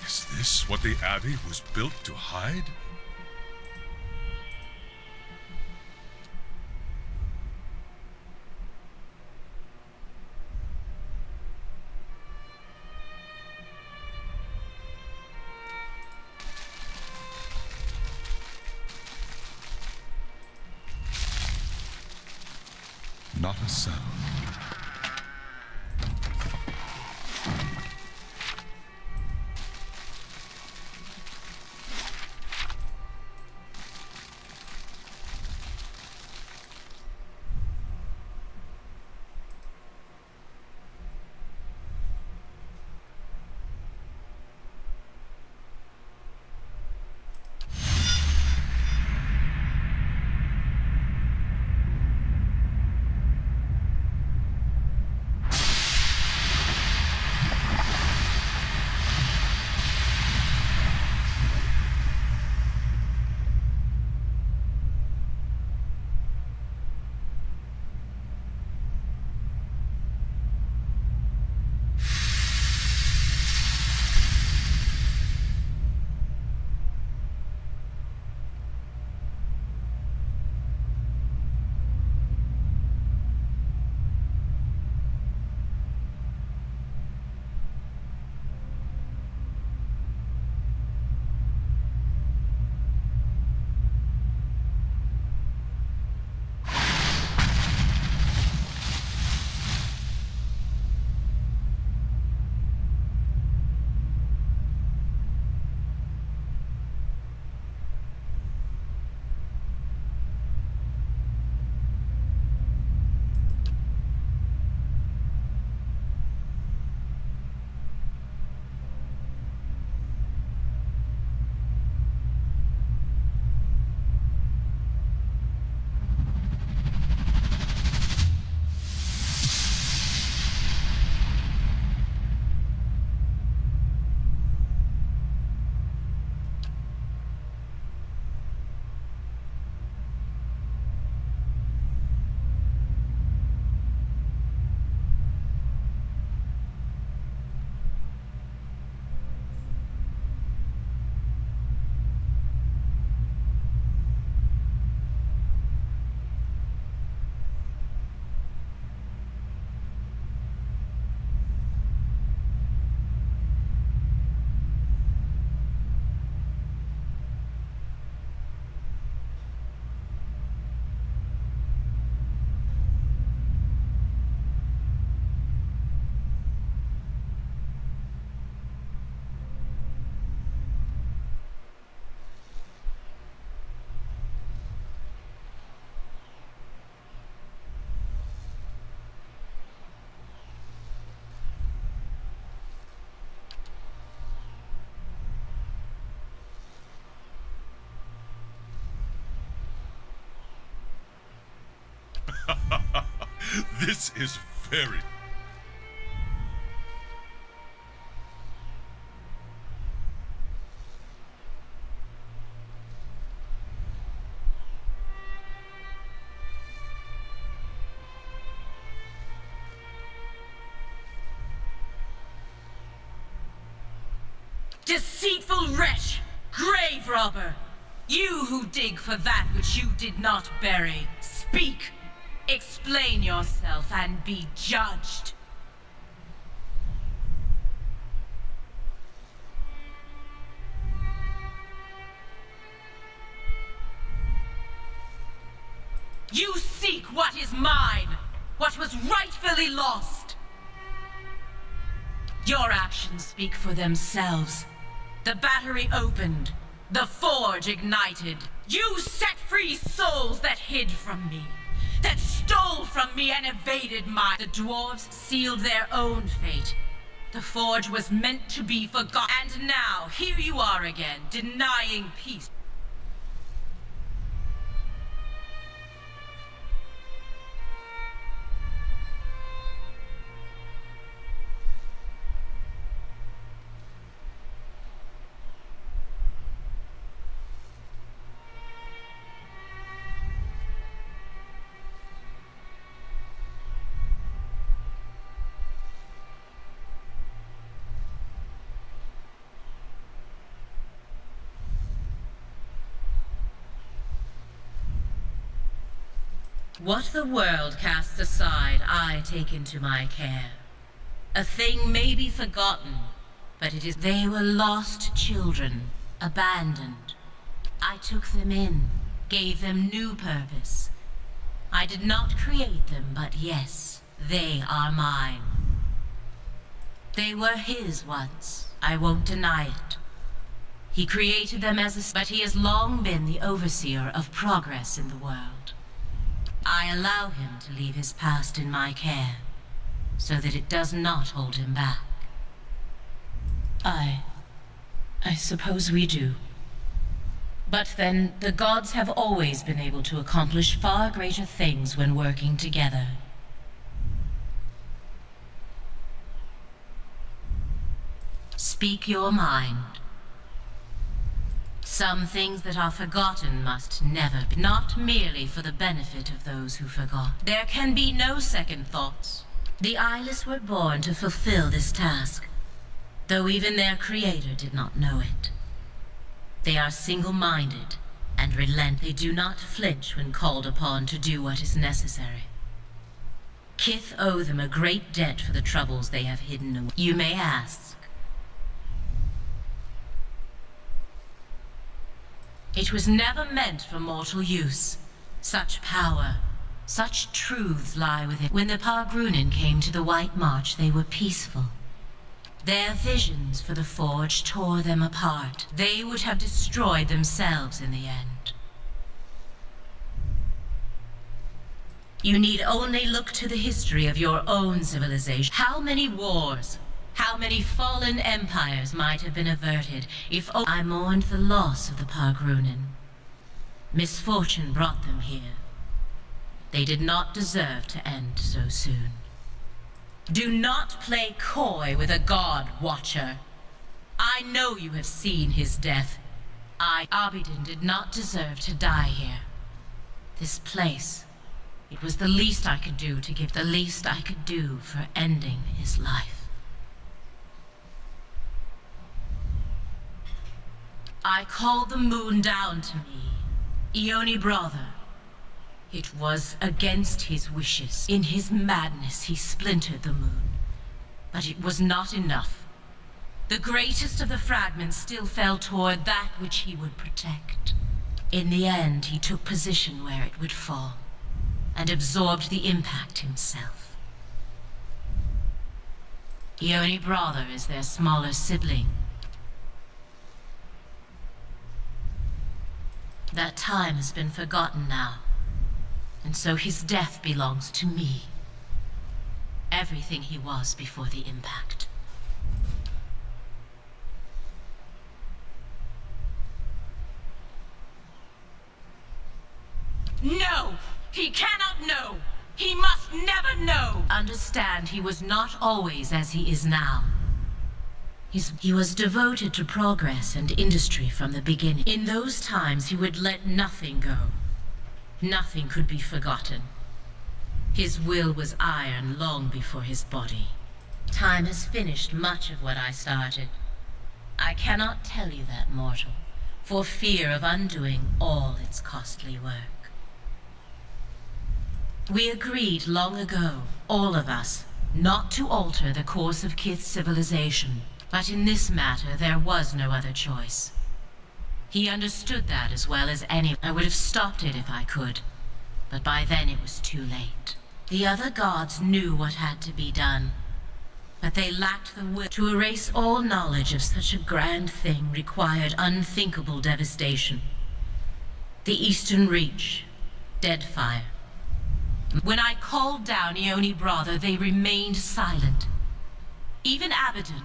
Is this what the Abbey was built to hide? Not a sound. This is very... Deceitful wretch! Grave robber! You who dig for that which you did not bury, speak! Explain yourself and be judged. You seek what is mine, what was rightfully lost. Your actions speak for themselves. The battery opened, the forge ignited. You set free souls that hid from me, that stole from me and evaded my... The dwarves sealed their own fate. The forge was meant to be forgotten. And now, here you are again, denying peace. What the world casts aside, I take into my care. A thing may be forgotten, but it is... They were lost children, abandoned. I took them in, gave them new purpose. I did not create them, but yes, they are mine. They were his once, I won't deny it. He created them but he has long been the overseer of progress in the world. I allow him to leave his past in my care, so that it does not hold him back. I suppose we do. But then, the gods have always been able to accomplish far greater things when working together. Speak your mind. Some things that are forgotten must never be, not merely for the benefit of those who forgot. There can be no second thoughts. The eyeless were born to fulfill this task, though even their creator did not know it. They are single-minded and relent. They do not flinch when called upon to do what is necessary. Kith owe them a great debt for the troubles they have hidden away. You may ask. It was never meant for mortal use. Such power, such truths lie within. When the Pargrunin came to the White March, they were peaceful. Their visions for the Forge tore them apart. They would have destroyed themselves in the end. You need only look to the history of your own civilization. How many wars, how many fallen empires might have been averted if I mourned the loss of the Pargrunin. Misfortune brought them here. They did not deserve to end so soon. Do not play coy with a god, Watcher. I know you have seen his death. Abidin did not deserve to die here. This place, it was the least I could do to give the least I could do for ending his life. I called the moon down to me, Ioni brother. It was against his wishes. In his madness, he splintered the moon. But it was not enough. The greatest of the fragments still fell toward that which he would protect. In the end, he took position where it would fall, and absorbed the impact himself. Ioni brother is their smaller sibling. That time has been forgotten now, and so his death belongs to me. Everything he was before the impact. No! He cannot know! He must never know! Understand, he was not always as he is now. He was devoted to progress and industry from the beginning. In those times, he would let nothing go. Nothing could be forgotten. His will was iron long before his body. Time has finished much of what I started. I cannot tell you that, mortal, for fear of undoing all its costly work. We agreed long ago, all of us, not to alter the course of Kith's civilization. But in this matter, there was no other choice. He understood that as well as any. I would have stopped it if I could, but by then it was too late. The other gods knew what had to be done, but they lacked the will to erase all knowledge of such a grand thing required unthinkable devastation. The Eastern Reach, Deadfire. When I called down Ioni brother, they remained silent. Even Abaddon.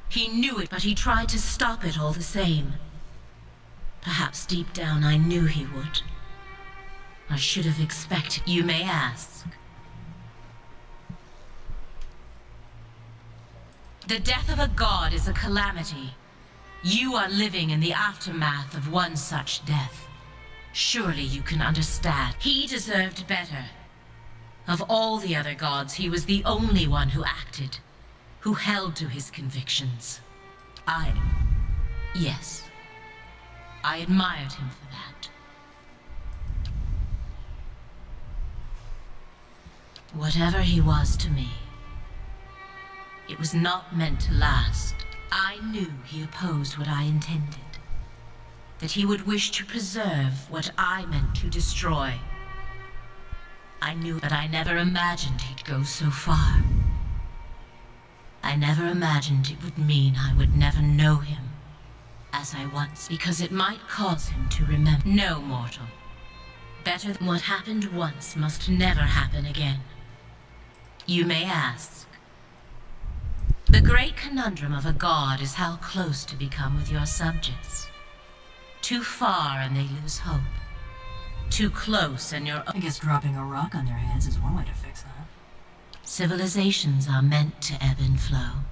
He knew it, but he tried to stop it all the same. Perhaps deep down I knew he would. I should have expected. You may ask. The death of a god is a calamity. You are living in the aftermath of one such death. Surely you can understand. He deserved better. Of all the other gods, he was the only one who acted, who held to his convictions. Yes, I admired him for that. Whatever he was to me, it was not meant to last. I knew he opposed what I intended, that he would wish to preserve what I meant to destroy. I knew, but I never imagined he'd go so far. I never imagined it would mean I would never know him as I once, because it might cause him to remember. No, mortal. Better than what happened once must never happen again. You may ask. The great conundrum of a god is how close to become with your subjects. Too far and they lose hope. Too close and you're... I guess dropping a rock on their heads is one way to fix that. Civilizations are meant to ebb and flow.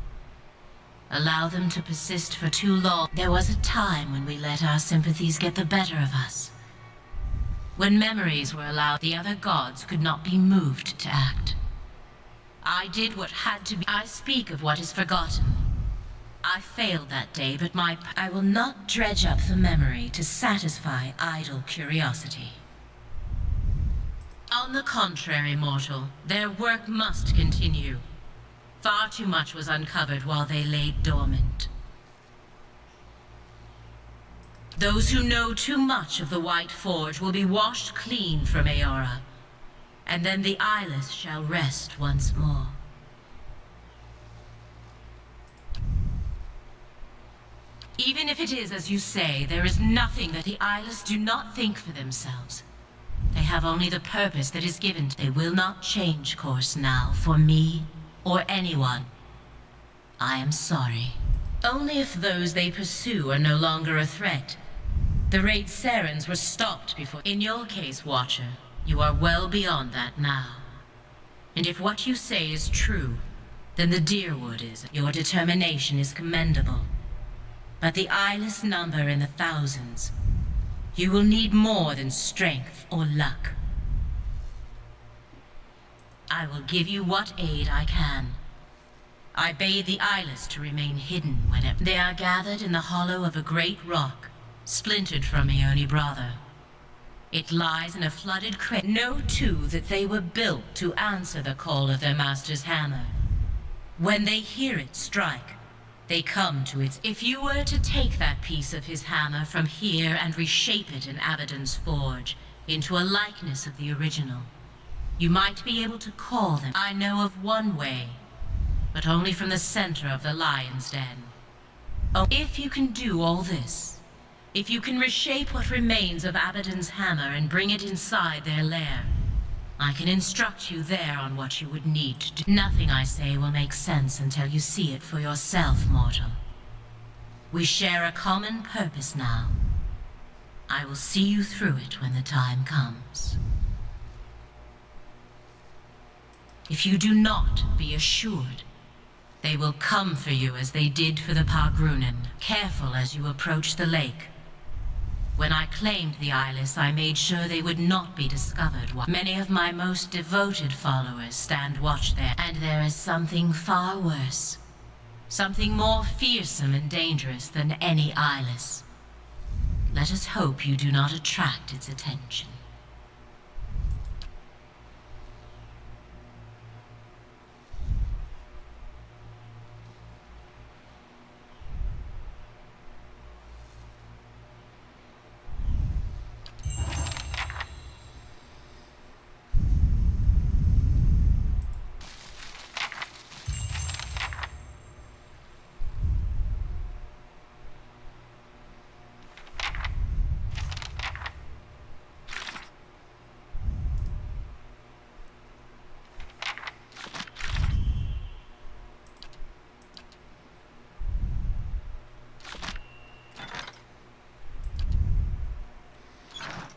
Allow them to persist for too long. There was a time when we let our sympathies get the better of us. When memories were allowed, the other gods could not be moved to act. I did what had to be. I speak of what is forgotten. I failed that day, but I will not dredge up the memory to satisfy idle curiosity. On the contrary, mortal, their work must continue. Far too much was uncovered while they lay dormant. Those who know too much of the White Forge will be washed clean from Aora, and then the eyeless shall rest once more. Even if it is as you say, there is nothing that the eyeless do not think for themselves. They have only the purpose that is given. They will not change course now for me or anyone. I am sorry. Only if those they pursue are no longer a threat. The raid Sarens were stopped before. In your case, Watcher, you are well beyond that now. And if what you say is true, then the Deerwood is. Your determination is commendable. But the eyeless number in the thousands. You will need more than strength or luck. I will give you what aid I can. I bade the eyeless to remain hidden whenever they are gathered in the hollow of a great rock, splintered from Ione Brother. It lies in a flooded crater. Know too that they were built to answer the call of their master's hammer. When they hear it strike, they come to its... If you were to take that piece of his hammer from here and reshape it in Abaddon's forge into a likeness of the original, you might be able to call them. I know of one way, but only from the center of the lion's den. Oh, if you can do all this, if you can reshape what remains of Abaddon's hammer and bring it inside their lair, I can instruct you there on what you would need to do. Nothing I say will make sense until you see it for yourself, mortal. We share a common purpose now. I will see you through it when the time comes. If you do not, be assured, they will come for you as they did for the Pargrunen. Careful as you approach the lake. When I claimed the eyeless, I made sure they would not be discovered. Many of my most devoted followers stand watch there, and there is something far worse. Something more fearsome and dangerous than any eyeless. Let us hope you do not attract its attention.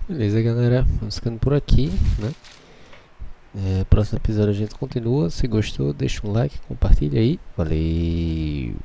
Beleza, galera, vamos ficando por aqui, né? Próximo episódio a gente continua. Se gostou, deixa um like, compartilha aí. Valeu!